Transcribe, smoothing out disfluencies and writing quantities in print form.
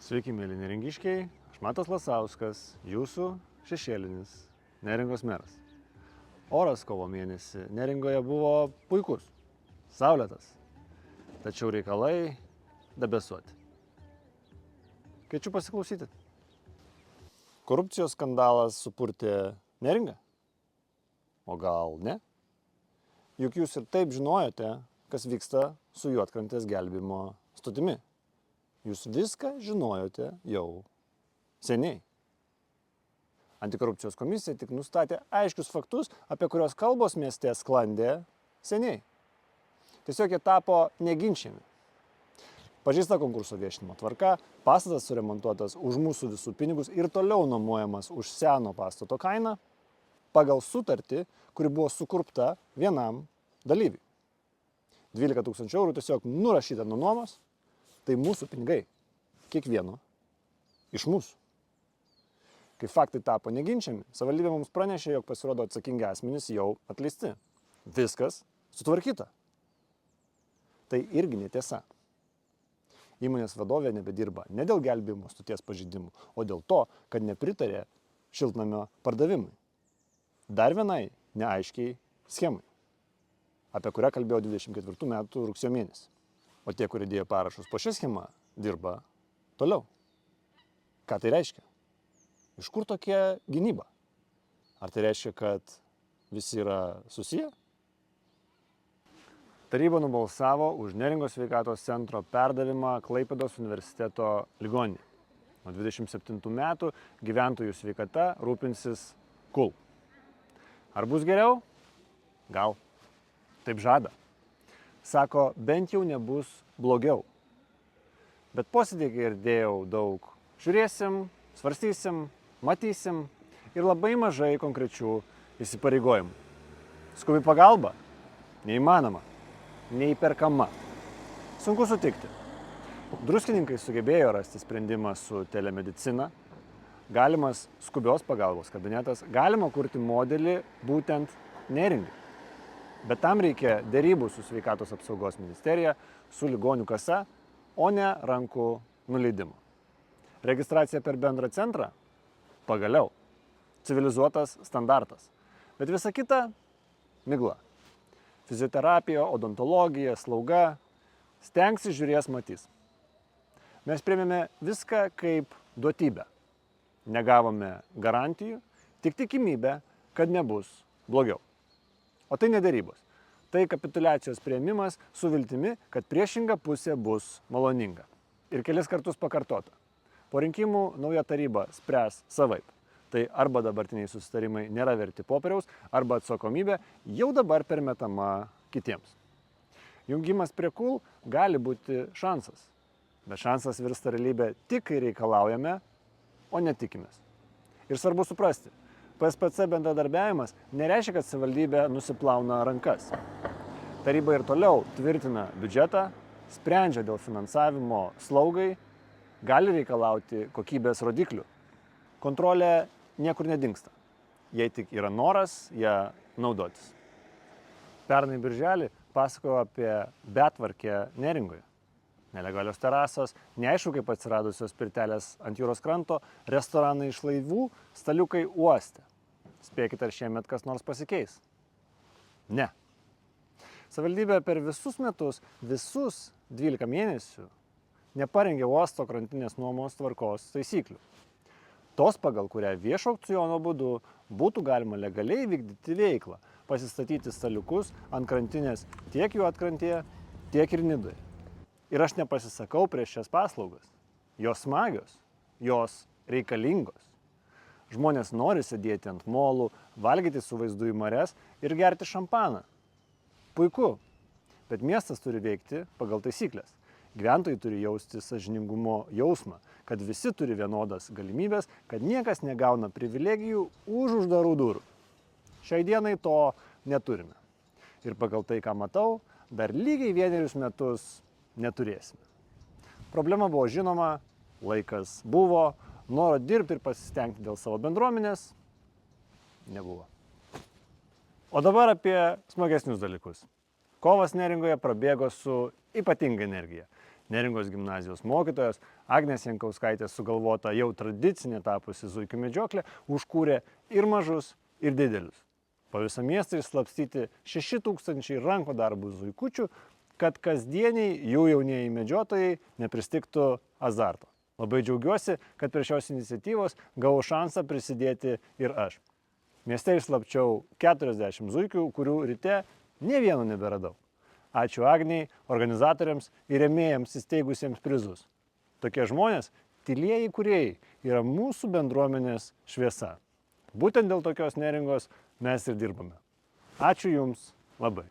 Sveiki, mėly neringiškiai, aš Matas Lasauskas, jūsų šešėlinis Neringos meras. Oras kovo mėnesį Neringoje buvo puikus, saulėtas, tačiau reikalai debesuoti. Kviečiu pasiklausyti. Korupcijos skandalas supurtė Neringą? O gal ne? Juk jūs ir taip žinojote, kas vyksta su Juodkrantės gelbėjimo stotimi. Jūs viską žinojote jau seniai. Antikorupcijos komisija tik nustatė aiškius faktus, apie kurios kalbos mieste sklandė seniai. Tiesiog jie tapo neginčiami. Pažeista konkurso viešinimo tvarka, pastatas suremontuotas už mūsų visų pinigus ir toliau nuomojamas už seno pastato kainą pagal sutartį, kuri buvo sukurpta vienam dalyviui. 12 000 eurų tiesiog nurašyta nuo nuomos. Tai mūsų pinigai, kiekvieno iš mūsų. Kai faktai tapo neginčiami, savivaldybė mums pranešė, jog pasirodo atsakingi asmenys jau atleisti. Viskas sutvarkyta. Tai irgi netiesa. Įmonės vadovė nebedirba ne dėl gelbėjimo stoties pažeidimų, o dėl to, kad nepritarė šiltnamio pardavimui. Dar vienai neaiškiai schemai, apie kurią kalbėjau 24 metų rugsėjo mėnesį. O tie, kurie dėjo parašus po šią schemą, dirba toliau. Ką tai reiškia? Iš kur tokia gynyba? Ar tai reiškia, kad visi yra susiję? Taryba nubalsavo už Neringos sveikatos centro perdavimą Klaipėdos universiteto ligoninei. Nuo 27 metų gyventojų sveikata rūpinsis KUL. Ar bus geriau? Gal. Taip žada. Sako, bent jau nebus blogiau. Bet posėdį girdėjau daug. Žiūrėsim, svarstysim, matysim ir labai mažai konkrečių įsipareigojimų. Skubi pagalba? Neįmanoma. Neįperkama. Sunku sutikti. Druskininkai sugebėjo rasti sprendimą su telemedicina. Galimas skubios pagalbos kabinetas. Galima kurti modelį būtent Neringai. Bet tam reikia derybų su sveikatos apsaugos ministerija, su ligonių kasa, o ne rankų nuleidimo. Registracija per bendrą centrą? Pagaliau. Civilizuotas standartas. Bet visa kita – migla. Fizioterapija, odontologija, slauga – stengsis, žiūrės, matys. Mes priėmėme viską kaip duotybę. Negavome garantijų, tik tikimybę, kad nebus blogiau. O tai ne derybos. Tai kapituliacijos priėmimas su viltimi, kad priešinga pusė bus maloninga. Ir kelis kartus pakartota. Po rinkimų nauja taryba spręs savaip. Tai arba dabartiniai susitarimai nėra verti popieriaus, arba atsakomybė jau dabar permetama kitiems. Jungimas prie KUL gali būti šansas. Bet šansas virsta realybė tik, kai reikalaujame, o netikimės. Ir svarbu suprasti. PSPC bendradarbiavimas nereiškia, kad savivaldybė nusiplauna rankas. Taryba ir toliau tvirtina biudžetą, sprendžia dėl finansavimo slaugai, gali reikalauti kokybės rodiklių. Kontrolė niekur nedingsta. Jei tik yra noras ją naudotis. Pernai birželį pasakojau apie betvarkę Neringoje. Nelegalios terasos, neaišku kaip atsiradusios pirtelės ant jūros kranto, restoranai iš laivų, staliukai uoste. Spėkite, ar šiemet kas nors pasikeis? Ne. Savivaldybė per visus metus, visus 12 mėnesių neparengė uosto krantinės nuomos tvarkos taisyklių. Tos, pagal kurią viešo aukciono būdu būtų galima legaliai vykdyti veiklą, pasistatyti staliukus ant krantinės tiek Juodkrantėje, tiek ir Nidoje. Ir aš nepasisakau prieš šias paslaugas. Jos smagios, jos reikalingos. Žmonės nori sėdėti ant molų, valgyti su vaizdu į marias ir gerti šampaną. Puiku, bet miestas turi veikti pagal taisyklės. Gyventojai turi jausti sąžiningumo jausmą, kad visi turi vienodas galimybės, kad niekas negauna privilegijų už uždarų durų. Šiai dienai to neturime. Ir pagal tai, ką matau, dar lygiai 1 metus neturėsime. Problema buvo žinoma, laikas buvo, noro dirbti ir pasistengti dėl savo bendruomenės nebuvo. O dabar apie smagesnius dalykus. Kovas Neringoje prabėgo su ypatinga energija. Neringos gimnazijos mokytojos Agnės Jankauskaitės sugalvota jau tradicinė tapusi zuikių medžioklė užkūrė ir mažus, ir didelius. Po visą miestą išslapstyti 6000 rankų darbų zuikučių, kad kasdieniai jų jaunieji medžiotojai nepristigtų azarto. Labai džiaugiuosi, kad prie šios iniciatyvos gavau šansą prisidėti ir aš. Mieste išslapčiau 40 zuikių, kurių ryte nė vieno neberadau. Ačiū Agniai, organizatoriams ir rėmėjams įsteigusiems prizus. Tokie žmonės, tylieji kūrėjai, yra mūsų bendruomenės šviesa. Būtent dėl tokios Neringos mes ir dirbame. Ačiū Jums labai.